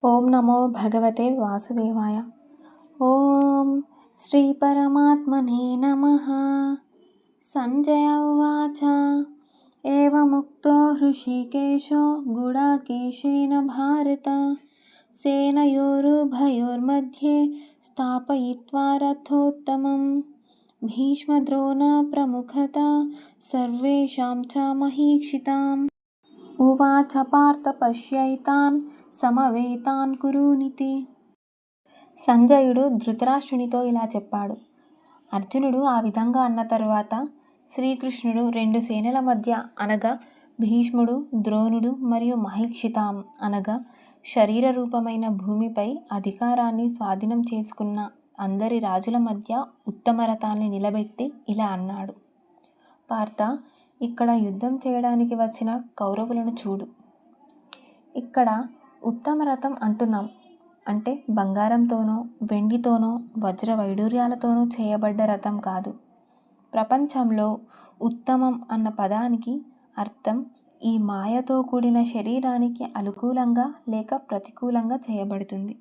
ఓం నమో భగవతే వాసుదేవాయ. ఓం శ్రీ పరమాత్మనే నమః. సంజయ ఉవాచ ఏవముక్తో హృషీకేశో గుడాకేశేన భారత సేనయోరుభయోర్मध्ये స్థాపయిత్వా రథోత్తమం భీష్మద్రోణ ప్రముఖతా సర్వేషాం చ మహీక్షితాం. ఉవాచ పార్థ పశ్యైతాన్ సమవేతాన్ కురునితి. సంజయుడు ధృతరాష్ట్రునితో ఇలా చెప్పాడు. అర్జునుడు ఆ విధంగా అన్న తరువాత శ్రీకృష్ణుడు రెండు సేనల మధ్య అనగా భీష్ముడు, ద్రోణుడు మరియు మహీక్షితాం అనగా శరీర రూపమైన భూమిపై అధికారాన్ని స్వాధీనం చేసుకున్న అందరి రాజుల మధ్య ఉత్తమ రథాన్ని నిలబెట్టి ఇలా అన్నాడు. పార్థ, ఇక్కడ యుద్ధం చేయడానికి వచ్చిన కౌరవులను చూడు. ఇక్కడ ఉత్తమ రథం అంటున్నాం అంటే బంగారంతోనో వెండితోనో వజ్ర వైడూర్యాలతోనూ చేయబడ్డ రథం కాదు. ప్రపంచంలో ఉత్తమం అన్న పదానికి అర్థం ఈ మాయతో కూడిన శరీరానికి అనుకూలంగా లేక ప్రతికూలంగా చేయబడుతుంది.